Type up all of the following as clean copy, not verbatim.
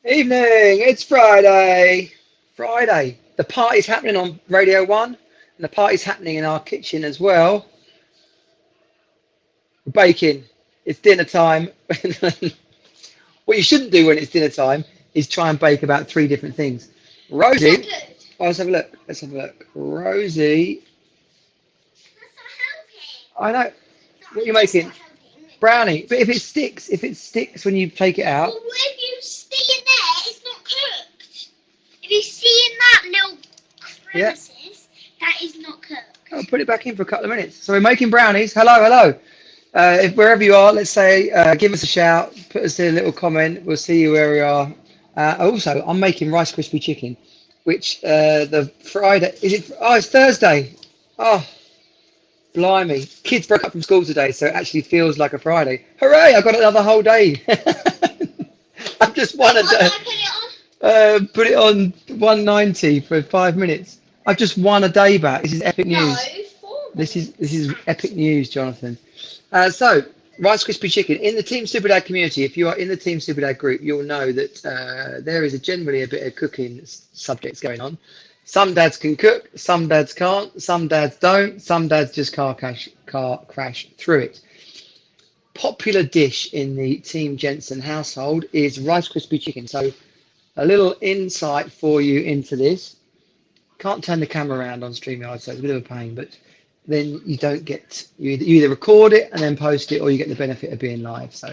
Evening, it's Friday. Friday. The party's happening on Radio 1, and the party's happening in our kitchen as well. We're baking. It's dinner time. What you shouldn't do when it's dinner time is try and bake about three different things. Is that Rosie, good? oh, let's have a look. Let's have a look. Rosie, That's not I know. What are you That's making? not helping. Brownie. But if it sticks when you take it out, Well, if you stay in there, it's not cooked. If you see in that little yeah, crevices, that is not cooked. I'll put it back in for a couple of minutes. So we're making brownies. Hello, hello. If wherever you are, let's say, give us a shout, put us in a little comment. We'll see you where we are. Also, I'm making Rice Krispie chicken, which the Friday is it? Oh, it's Thursday. Oh, blimey! Kids broke up from school today, so it actually feels like a Friday. Hooray! I got another whole day. I've just won a What did day. I put it on? Put it on 190 for 5 minutes. I've just won a day back. This is epic No, news. This is 4 minutes. epic news, Jonathan. So, Rice Krispie Chicken in the Team Superdad community. If you are in the Team Superdad group, you'll know that there is generally a bit of cooking subjects going on. Some dads can cook, some dads can't, some dads don't, some dads just car crash through it. Popular dish in the Team Jensen household is Rice Krispie Chicken. So, a little insight for you into this. Can't turn the camera around on StreamYard, so it's a bit of a pain, but then you don't get you either record it and then post it, or you get the benefit of being live. So,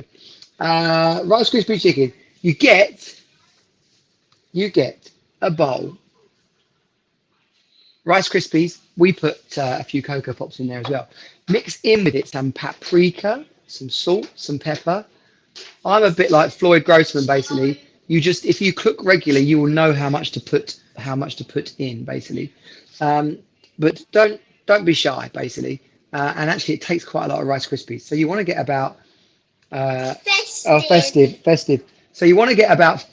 Rice Krispie chicken, you get a bowl. Rice Krispies. We put a few Cocoa Pops in there as well. Mix in with it some paprika, some salt, some pepper. I'm a bit like Floyd Grossman, basically. You just, if you cook regularly, you will know how much to put in, basically. But don't be shy, basically. And actually, it takes quite a lot of Rice Krispies. So you want to get about Festive. festive. So you want to get about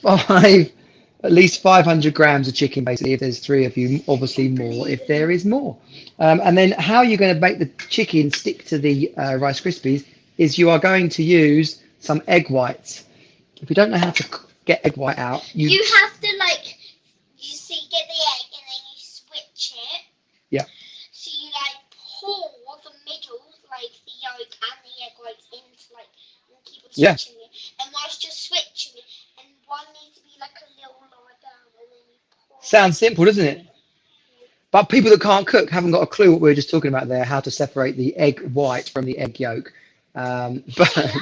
at least 500 grams of chicken, basically. If there's three of you, obviously more if there is more. And then how you're going to make the chicken stick to the Rice Krispies is you are going to use some egg whites. If you don't know how to get egg white out, You have to you see, get the egg and then you switch it. Yeah. So you pour the middle, the yolk and the egg whites into and keep on Yeah. switching it. And whilst you're switching it, and one needs to be a little lower down, and then you pour. Sounds simple, doesn't it? But people that can't cook haven't got a clue what we were just talking about there, how to separate the egg white from the egg yolk. But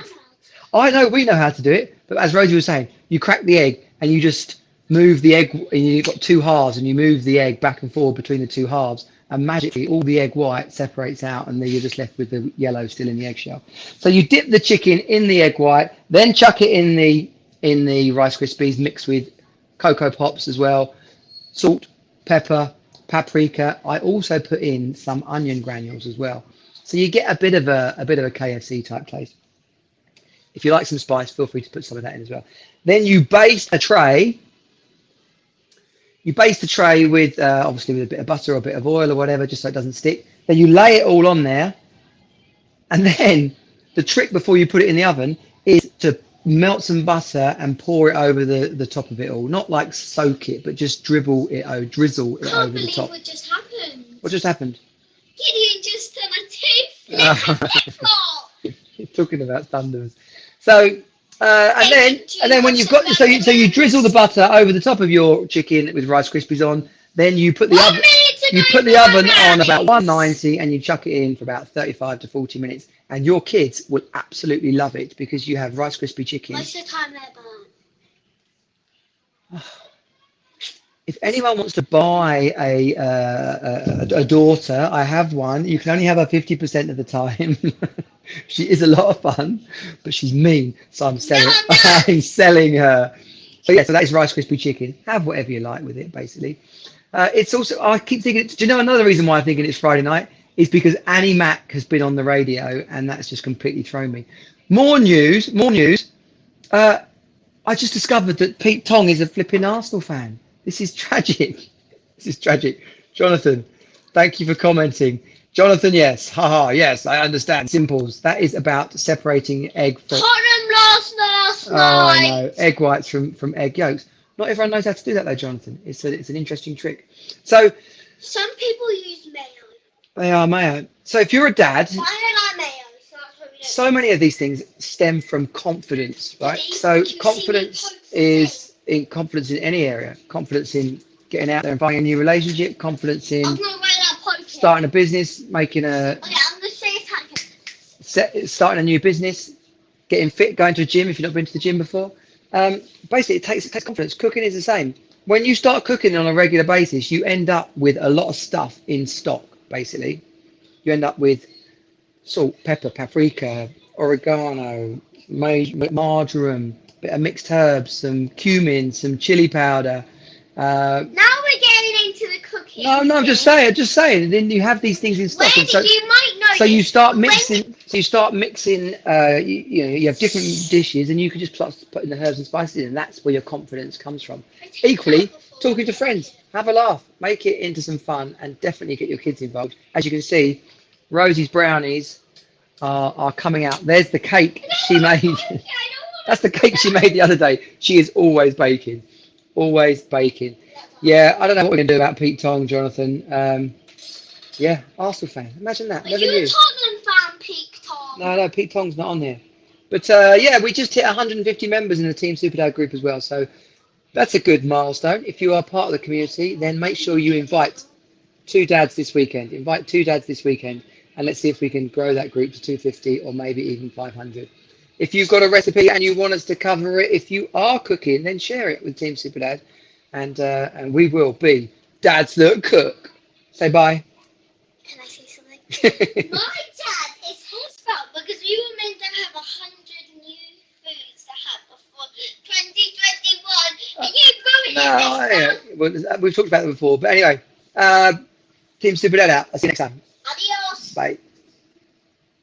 I know we know how to do it. But as Rosie was saying, you crack the egg and you just move the egg, and you've got two halves, and you move the egg back and forth between the two halves, and magically all the egg white separates out, and then you're just left with the yellow still in the eggshell. So you dip the chicken in the egg white, then chuck it in the Rice Krispies mixed with Cocoa Pops as well, salt, pepper, paprika. I also put in some onion granules as well. So you get a bit of a KFC type taste. If you like some spice, feel free to put some of that in as well. Then you baste a tray. You baste the tray with obviously with a bit of butter or a bit of oil or whatever, just so it doesn't stick. Then you lay it all on there, and then the trick before you put it in the oven is to melt some butter and pour it over the top of it all. Not like soak it, but just drizzle it Can't over the believe top. what just happened. What just happened? Gideon just done a two-flip Talking about thunders. So and then when you've got so you drizzle the butter over the top of your chicken with Rice Krispies on, then you put the 1 oven minute to you go put the for oven my on about brownies. 190 and you chuck it in for about 35 to 40 minutes, and your kids will absolutely love it because you have Rice Krispie chicken. Most of the time they're burnt. If anyone wants to buy a daughter, I have one. You can only have her 50% of the time. She is a lot of fun, but she's mean, so I'm selling. No, no. I'm selling her. So yeah, so that is Rice Krispie chicken. Have whatever you like with it, basically. It's also, I keep thinking. Do you know another reason why I'm thinking it's Friday night is because Annie Mac has been on the radio, and that's just completely thrown me. More news. More news. I just discovered that Pete Tong is a flipping Arsenal fan. This is tragic. This is tragic. Jonathan, thank you for commenting. Jonathan, yes. Haha, yes, I understand. Simples. That is about separating egg from. Tottenham last Oh, I night. know. Egg whites from egg yolks. Not everyone knows how to do that though, Jonathan. It's an interesting trick. So Some people use mayo. they are mayo. So if you're a dad, But I don't like mayo, so that's why we don't. so many of these things stem from confidence, right? So confidence is in confidence in any area. Confidence in getting out there and finding a new relationship. Confidence in I'm gonna write that post. starting a business, making a Okay, I'm gonna say it again. starting a new business, getting fit, going to a gym if you've not been to the gym before. Basically, it takes confidence. Cooking is the same. When you start cooking on a regular basis, you end up with a lot of stuff in stock. Basically, you end up with salt, pepper, paprika, oregano, marjoram, bit of mixed herbs, some cumin, some chili powder. Now we're getting into the cooking. No, I'm just saying. Then you have these things in stock, and so You might know so you this, start but when mixing. So you start mixing. You have different dishes, and you can just start putting the herbs and spices in, and that's where your confidence comes from. Equally, talking to friends, have a laugh, make it into some fun, and definitely get your kids involved. As you can see, Rosie's brownies are coming out. There's the cake she made. That's the cake she made the other day. She is always baking, always baking. Yeah, I don't know what we're gonna do about Pete Tong, Jonathan. Yeah, Arsenal fan. Imagine that. Never you knew. Tottenham fan, Peak Tom. No, Pete Tong's not on here. But yeah, we just hit 150 members in the Team Super Dad group as well. So that's a good milestone. If you are part of the community, then make sure you invite two dads this weekend. Invite two dads this weekend, and let's see if we can grow that group to 250 or maybe even 500. If you've got a recipe and you want us to cover it, if you are cooking, then share it with Team Super Dad, and we will be dads that cook. Say bye. Can I say something? My dad is his fault because we were meant to have 100 new foods to have before 2021, and you ruined it this time. Well, we've talked about it before, but anyway, Team Super Dad out. I'll see you next time. Adios. Bye.